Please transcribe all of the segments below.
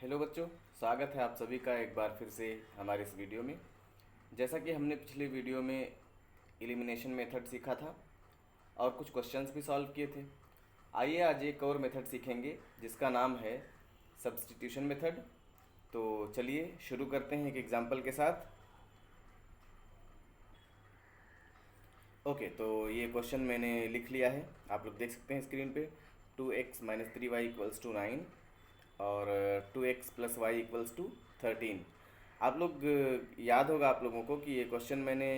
Hello बच्चों, स्वागत है आप सभी का एक बार फिर से हमारे इस वीडियो में। जैसा कि हमने पिछले वीडियो में एलिमिनेशन मेथड सीखा था और कुछ क्वेश्चंस भी सॉल्व किए थे। आइए आज एक और मेथड सीखेंगे जिसका नाम है सब्स्टिट्यूशन मेथड। तो चलिए शुरू करते हैं एक एग्जांपल के साथ। ओके, तो ये क्वेश्चन मैंने लिख लिया है, आप लोग देख सकते हैं स्क्रीन पे। 2x-3y इक्वल्स टू 9 और 2x + y = 13। आप लोग याद होगा आप लोगों को कि ये क्वेश्चन मैंने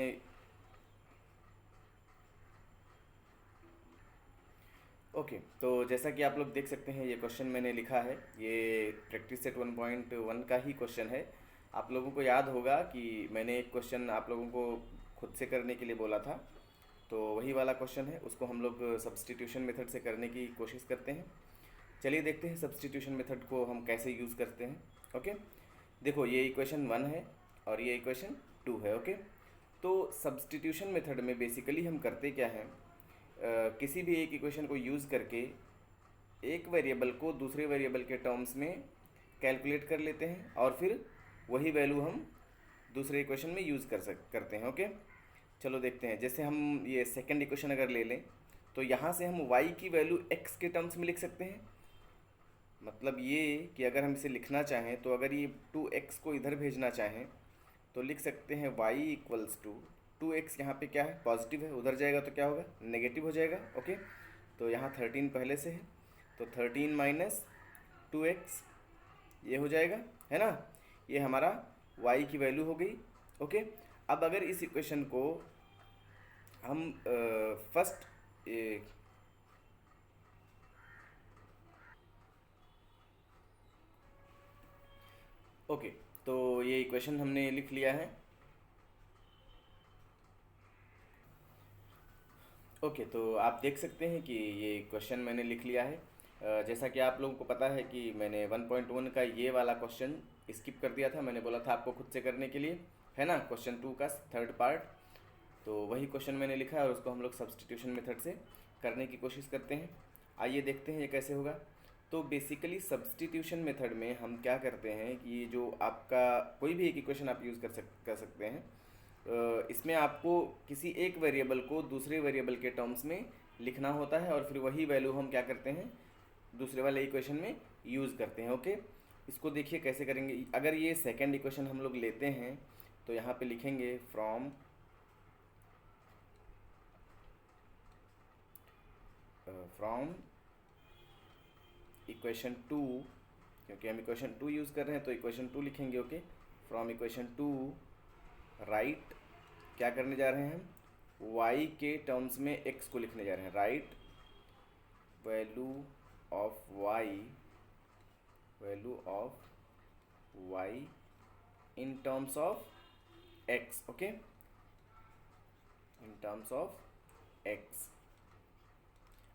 ओके, तो जैसा कि आप लोग देख सकते हैं ये क्वेश्चन मैंने लिखा है। ये प्रैक्टिस सेट 1.1 का ही क्वेश्चन है। आप लोगों को याद होगा कि मैंने एक क्वेश्चन आप लोगों को खुद से करने के लिए बोला था, तो वही वाला क्वेश्चन है। उसको हम लोग सब्स्टिट्यूशन मेथड से करने की कोशिश करते हैं। चलिए देखते हैं सब्स्टिट्यूशन मेथड को हम कैसे यूज़ करते हैं। ओके, देखो ये इक्वेशन 1 है और ये इक्वेशन 2 है। ओके, तो सब्स्टिट्यूशन मेथड में बेसिकली हम करते क्या हैं, किसी भी एक इक्वेशन को यूज़ करके एक वेरिएबल को दूसरे वेरिएबल के टर्म्स में कैलकुलेट कर लेते हैं और फिर वही वैल्यू हम दूसरे इक्वेशन में यूज़ करते हैं। ओके, चलो देखते हैं। जैसे हम ये सेकंड इक्वेशन अगर ले लें तो यहाँ से हम y की वैल्यू x के टर्म्स में लिख सकते हैं। मतलब ये कि अगर हम इसे लिखना चाहें तो अगर ये 2x को इधर भेजना चाहें तो लिख सकते हैं y = 2x। यहाँ पे क्या है, पॉजिटिव है, उधर जाएगा तो क्या होगा, नेगेटिव हो जाएगा। ओके, तो यहाँ 13 पहले से है तो 13 - 2x ये हो जाएगा, है ना। ये हमारा y की वैल्यू हो गई। ओके, अब अगर इस इक्वेशन को हम फर्स्ट ओके, तो ये इक्वेशन हमने लिख लिया है। ओके, तो आप देख सकते हैं कि ये क्वेश्चन मैंने लिख लिया है। जैसा कि आप लोगों को पता है कि मैंने 1.1 का ये वाला क्वेश्चन स्किप कर दिया था। मैंने बोला था आपको खुद से करने के लिए, है ना, क्वेश्चन 2 का थर्ड पार्ट। तो वही क्वेश्चन मैंने लिखा है और उसको हम लोग सब्स्टिट्यूशन मेथड से करने की कोशिश करते हैं। आइए देखते हैं ये कैसे होगा। तो बेसिकली सब्स्टिट्यूशन मेथड में हम क्या करते हैं कि ये जो आपका कोई भी एक इक्वेशन आप यूज़ कर सकते हैं, इसमें आपको किसी एक वेरिएबल को दूसरे वेरिएबल के टर्म्स में लिखना होता है और फिर वही वैल्यू हम क्या करते हैं, दूसरे वाले इक्वेशन में यूज़ करते हैं। ओके, इसको देखिए कैसे करेंगे। अगर ये सेकंड इक्वेशन हम लोग लेते हैं तो यहाँ पे लिखेंगे फ्रॉम इक्वेशन 2, क्योंकि हम इक्वेशन 2 यूज़ कर रहे हैं तो इक्वेशन 2 लिखेंगे। ओके, फ्रॉम इक्वेशन 2 राइट, क्या करने जा रहे हैं हम, y के टर्म्स में x को लिखने जा रहे हैं। Right value of y in terms of x। Okay, in terms of x।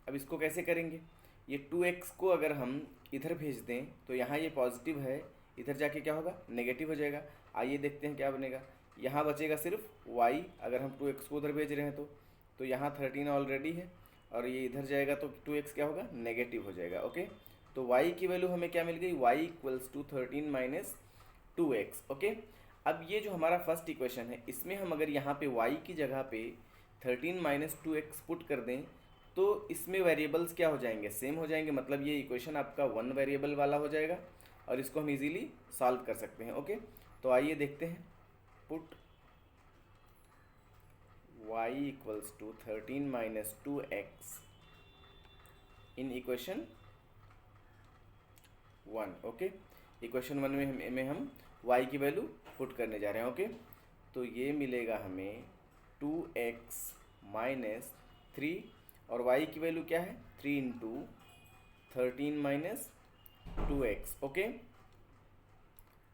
अब इसको कैसे करेंगे, ये 2x को अगर हम इधर भेज दें तो यहाँ ये पॉजिटिव है, इधर जाके क्या होगा, नेगेटिव हो जाएगा। आइए देखते हैं क्या बनेगा। यहाँ बचेगा सिर्फ y, अगर हम 2x को उधर भेज रहे हैं तो यहाँ 13 ऑलरेडी है और ये इधर जाएगा तो 2x क्या होगा, नेगेटिव हो जाएगा। ओके, तो y की वैल्यू हमें क्या मिल गई, y = 13 - 2x। ओके, अब ये जो हमारा फर्स्ट इक्वेशन है इसमें हम अगर यहाँ पे y की जगह पे 13 - 2x पुट कर दें तो इसमें वेरिएबल्स क्या हो जाएंगे, सेम हो जाएंगे। मतलब ये इक्वेशन आपका 1 वेरिएबल वाला हो जाएगा और इसको हम इजीली सॉल्व कर सकते हैं। ओके, तो आइए देखते हैं। पुट y = 13 - 2x इन इक्वेशन 1। ओके, इक्वेशन 1 में हम y की वैल्यू पुट करने जा रहे हैं। ओके, तो ये मिलेगा हमें 2x - 3 और y की वैल्यू क्या है, 3 × 13 - 2x। ओके,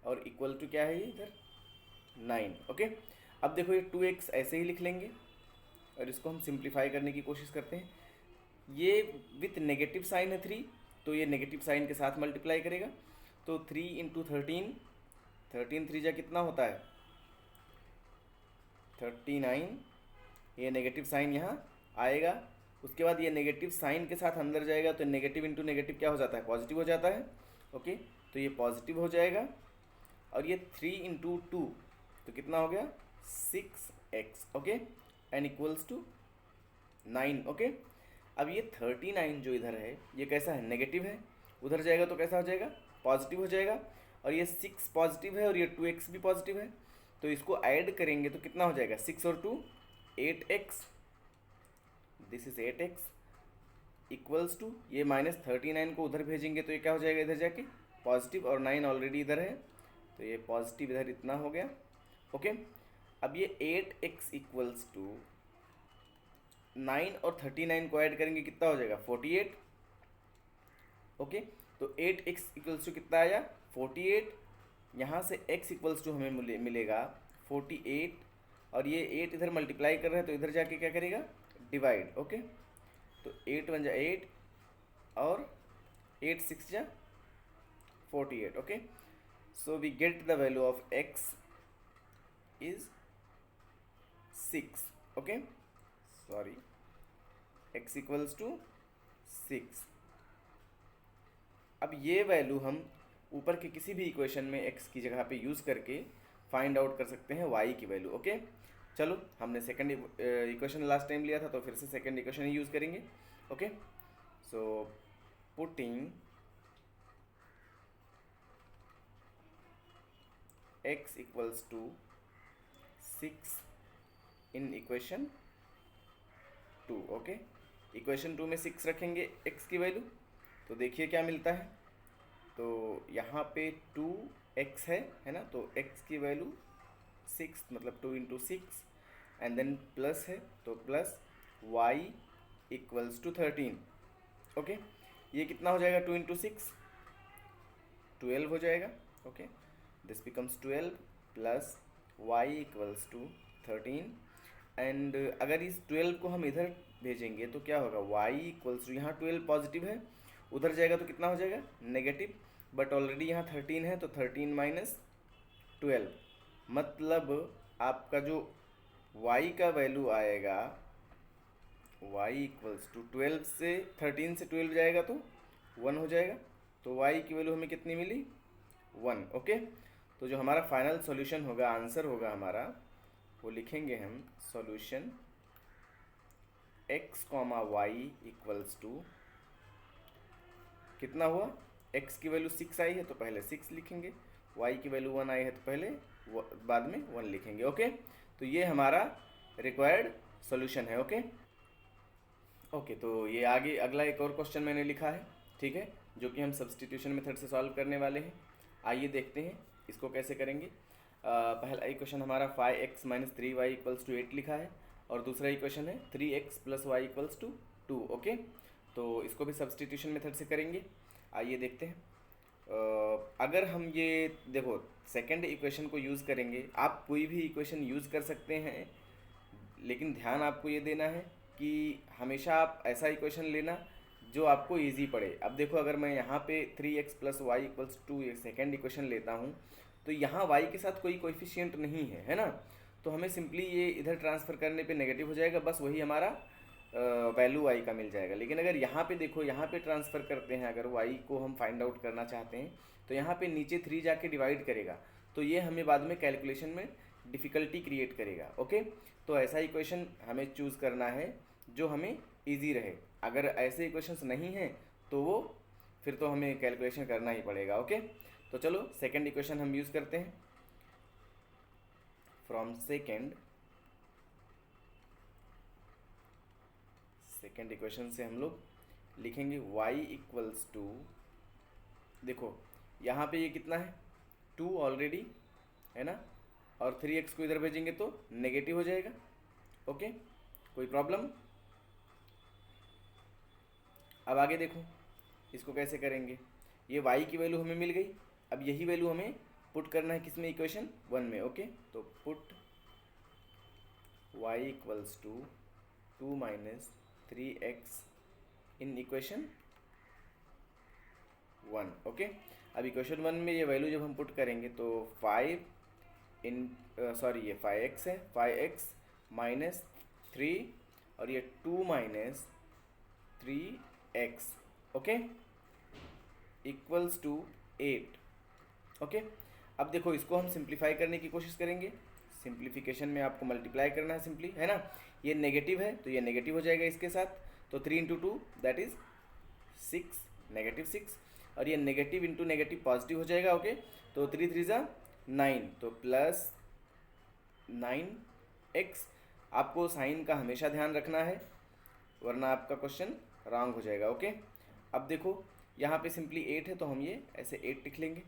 और इक्वल टू क्या है ये इधर 9। ओके, अब देखो ये 2x ऐसे ही लिख लेंगे और इसको हम सिंप्लीफाई करने की कोशिश करते हैं। ये विथ नेगेटिव साइन है 3, तो ये नेगेटिव साइन के साथ मल्टीप्लाई करेगा। तो 3 × 13, 13 3 जा कितना होता है, 39। ये नेगेटिव साइन यहाँ आएगा, उसके बाद ये नेगेटिव साइन के साथ अंदर जाएगा तो नेगेटिव इंटू नेगेटिव क्या हो जाता है, पॉजिटिव हो जाता है। ओके, तो ये पॉजिटिव हो जाएगा, और ये 3 इंटू टू तो कितना हो गया 6x, okay, N equals to 9, okay. अब ये 39 जो इधर है ये कैसा है, नेगेटिव है, उधर जाएगा तो कैसा हो जाएगा, पॉजिटिव हो जाएगा, और ये 6 पॉजिटिव है और ये 2x भी पॉजिटिव है, तो इसको ऐड करेंगे तो कितना हो जाएगा, 6 और 2 8x, this is 8x equals to, ये -39 को उधर भेजेंगे तो ये क्या हो जाएगा इधर जाके पॉजिटिव, और 9 ऑलरेडी इधर है तो ये पॉजिटिव इधर इतना हो गया, ओके। अब ये 8x इक्वल्स टू 9 और 39 को ऐड करेंगे कितना हो जाएगा 48, ओके। तो 8x इक्वल्स टू कितना आया 48, यहाँ से x इक्वल्स टू हमें मिलेगा 48, और ये 8 इधर मल्टीप्लाई कर रहे हैं तो इधर जाके क्या करेगा डिवाइड, ओके। तो 8 1 जा 8 और 8 6 जा 48, okay. So we get the value of x is 6, okay, sorry, x equals to 6। अब ये वैल्यू हम ऊपर के किसी भी इक्वेशन में x की जगह पे यूज़ करके फाइंड आउट कर सकते हैं y की वैल्यू, ओके। चलो, हमने सेकंड इक्वेशन लास्ट टाइम लिया था तो फिर से सेकंड इक्वेशन ही यूज़ करेंगे, okay. So putting x equals to 6 in equation 2, okay. Equation 2 में 6 रखेंगे x की वैल्यू, तो देखिए क्या मिलता है, तो यहाँ पे 2x है ना, तो x की वैल्यू 6 मतलब 2 इंटू 6, एंड देन प्लस है तो plus y equals to 13, okay. ये कितना हो जाएगा 2 इंटू 6 12 हो जाएगा, okay. This becomes 12 plus y equals to 13, and अगर इस 12 को हम इधर भेजेंगे तो क्या होगा y इक्वल्स टू, यहाँ 12 पॉजिटिव है, उधर जाएगा तो कितना हो जाएगा नेगेटिव, बट ऑलरेडी यहाँ 13 है तो 13 माइनस 12, मतलब आपका जो y का वैल्यू आएगा, y इक्वल्स टू 12 से 13 से 12 जाएगा तो 1 हो जाएगा, तो y की वैल्यू हमें कितनी मिली 1, ओके। तो जो हमारा फाइनल सॉल्यूशन होगा, आंसर होगा हमारा, वो लिखेंगे हम solution x, y equals to कितना हुआ, x की वैल्यू 6 आई है तो पहले 6 लिखेंगे, y की वैल्यू 1 आई है तो पहले बाद में 1 लिखेंगे, ओके। तो ये हमारा रिक्वायर्ड सॉल्यूशन है, ओके। ओके, तो ये आगे अगला एक और क्वेश्चन मैंने लिखा है, ठीक है, जो कि हम सब्स्टिट्यूशन मेथड से सॉल्व करने वाले हैं। आइए देखते हैं इसको कैसे करेंगे। पहला इक्वेशन हमारा 5x minus 3y equals to 8 लिखा है, और दूसरा इक्वेशन है 3x plus y equals to 2, okay. तो इसको भी सब्स्टिट्यूशन मेथड से करेंगे, आइए देखते हैं। अगर हम ये देखो सेकंड इक्वेशन को यूज़ करेंगे, आप कोई भी इक्वेशन यूज़ कर सकते हैं, लेकिन ध्यान आपको ये देना है कि हमेशा आप ऐसा इक्वेशन लेना जो आपको इजी पड़े। अब देखो, अगर मैं यहाँ पे 3x plus y equals to एक सेकेंड इक्वेशन लेता हूँ तो यहाँ y के साथ कोई कोएफिशिएंट नहीं है ना, तो हमें सिंपली ये इधर ट्रांसफ़र करने पे नेगेटिव हो जाएगा, बस वही हमारा वैल्यू y का मिल जाएगा। लेकिन अगर यहाँ पे देखो, यहाँ पे ट्रांसफ़र करते हैं, अगर y को हम फाइंड आउट करना चाहते हैं तो यहाँ पे नीचे 3 जाके डिवाइड करेगा, तो ये हमें बाद में कैलकुलेशन में डिफ़िकल्टी क्रिएट करेगा, ओके। तो ऐसा इक्वेशन हमें चूज़ करना है जो हमें ईजी रहे। अगर ऐसे इक्वेशंस नहीं हैं तो वो फिर तो हमें कैलकुलेशन करना ही पड़ेगा, ओके। तो चलो सेकंड इक्वेशन हम यूज़ करते हैं। फ्रॉम सेकंड इक्वेशन से हम लोग लिखेंगे y इक्वल्स टू, देखो यहाँ पे ये कितना है 2 ऑलरेडी है ना, और 3x को इधर भेजेंगे तो नेगेटिव हो जाएगा, ओके। कोई प्रॉब्लम? अब आगे देखो इसको कैसे करेंगे। ये y की वैल्यू हमें मिल गई, अब यही वैल्यू हमें पुट करना है किसमें, इक्वेशन 1 में, ओके। तो put y equals to 2 minus 3x in equation 1, okay. अब इक्वेशन 1 में ये वैल्यू जब हम पुट करेंगे तो 5 ये 5x है, 5x माइनस 3 और ये 2 minus 3x, okay, equals to 8। Okay, अब देखो इसको हम सिंप्लीफाई करने की कोशिश करेंगे। सिंप्लीफिकेशन में आपको मल्टीप्लाई करना है सिंपली, है ना। ये नेगेटिव है तो ये नेगेटिव हो जाएगा इसके साथ, तो 3 इंटू 2 दैट इज 6, -6। और ये नेगेटिव इंटू नेगेटिव पॉजिटिव हो जाएगा। ओके, तो 3 3 ज़ा 9, तो प्लस 9x। आपको साइन का हमेशा ध्यान रखना है वरना आपका क्वेश्चन रॉन्ग हो जाएगा। ओके, अब देखो यहाँ पे सिंपली 8 है तो हम ये ऐसे 8 लिख लेंगे।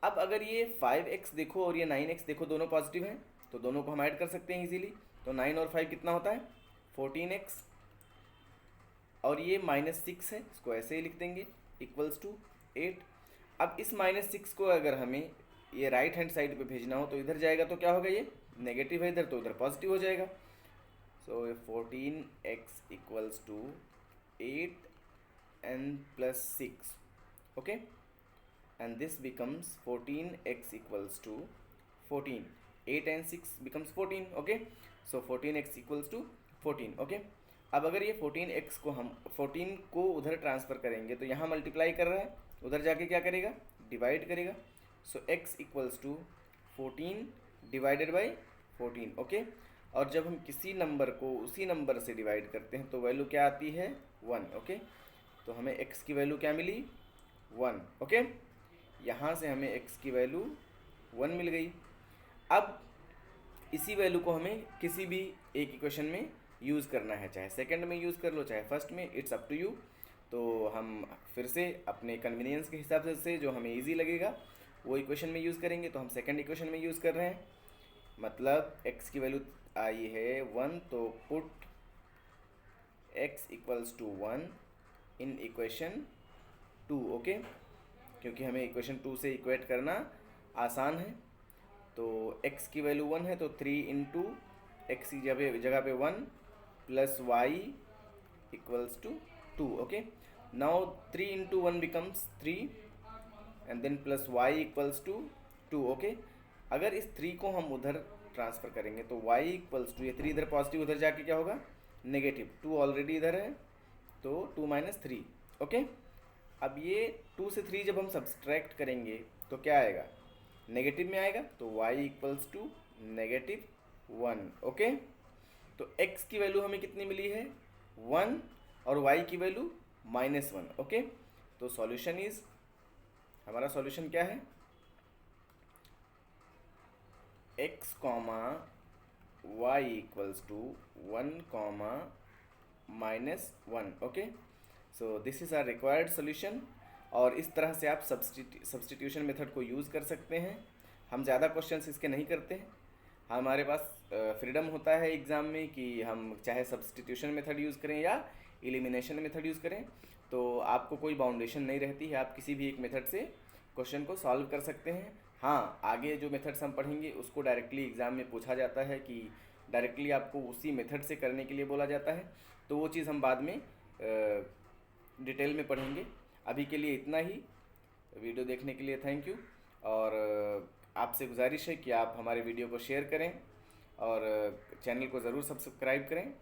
अब अगर ये 5x देखो और ये 9x देखो, दोनों पॉजिटिव हैं तो दोनों को हम ऐड कर सकते हैं इजीली। तो 9 और 5 कितना होता है 14x, और ये -6 है, इसको ऐसे ही लिख देंगे इक्वल्स टू 8। अब इस -6 को अगर हमें ये राइट हैंड साइड पे भेजना हो तो इधर जाएगा तो क्या होगा, ये नेगेटिव है इधर तो इधर पॉजिटिव हो जाएगा। So 14x equals to 8n + 6। Okay, and this becomes 14x equals to 14, 8 and 6 becomes 14। okay, so 14x equals to 14। okay, अब अगर ये 14x को हम 14 को उधर ट्रांसफ़र करेंगे तो यहाँ मल्टीप्लाई कर रहा है, उधर जाके क्या करेगा, डिवाइड करेगा। So x equals to 14 divided by 14। Okay, और जब हम किसी नंबर को उसी नंबर से डिवाइड करते हैं तो वैल्यू क्या आती है 1। ओके, तो हमें x की वैल्यू क्या मिली 1। ओके, यहाँ से हमें x की वैल्यू 1 मिल गई। अब इसी वैल्यू को हमें किसी भी एक इक्वेशन में यूज़ करना है, चाहे सेकंड में यूज़ कर लो चाहे फर्स्ट में, इट्स अप टू यू। तो हम फिर से अपने कन्वीनियंस के हिसाब से जो हमें इजी लगेगा वो इक्वेशन में यूज़ करेंगे। तो हम सेकंड इक्वेशन में यूज़ कर रहे हैं, मतलब x की वैल्यू आई है 1, तो put x equals to 1 in equation 2। Okay, क्योंकि हमें इक्वेशन 2 से इक्वेट करना आसान है। तो x की वैल्यू 1 है तो 3 इंटू एक्स की जगह पे 1 plus y equals to 2। Okay, now 3 into 1 becomes 3 and then plus y equals to 2। Okay, अगर इस 3 को हम उधर ट्रांसफ़र करेंगे तो y इक्वल्स टू, ये 3 इधर पॉजिटिव उधर जाके क्या होगा नेगेटिव, 2 ऑलरेडी इधर है तो 2 - 3। ओके, अब ये 2 से 3 जब हम सब्सट्रैक्ट करेंगे तो क्या आएगा, नेगेटिव में आएगा, तो y इक्वल्स टू -1। ओके, तो x की वैल्यू हमें कितनी मिली है 1 और y की वैल्यू -1। ओके, तो सॉल्यूशन इज, हमारा सॉल्यूशन क्या है x, y equals to 1, -1। Okay, so this is our required solution. और इस तरह से आप सब्सटीट्यूशन मेथड को यूज़ कर सकते हैं। हम ज़्यादा क्वेश्चंस इसके नहीं करते हैं, हमारे पास फ्रीडम होता है एग्ज़ाम में कि हम चाहे सब्सटीट्यूशन मेथड यूज़ करें या एलिमिनेशन मेथड यूज़ करें, तो आपको कोई बाउंडेशन नहीं रहती है, आप किसी भी एक मेथड से क्वेश्चन को सॉल्व कर सकते हैं। हाँ, आगे जो मेथड्स हम पढ़ेंगे उसको डायरेक्टली एग्ज़ाम में पूछा जाता है कि डायरेक्टली आपको उसी मेथड से करने के लिए बोला जाता है, तो वो चीज़ हम बाद में डिटेल में पढ़ेंगे। अभी के लिए इतना ही, वीडियो देखने के लिए थैंक यू। और आपसे गुजारिश है कि आप हमारे वीडियो को शेयर करें और चैनल को ज़रूर सब्सक्राइब करें।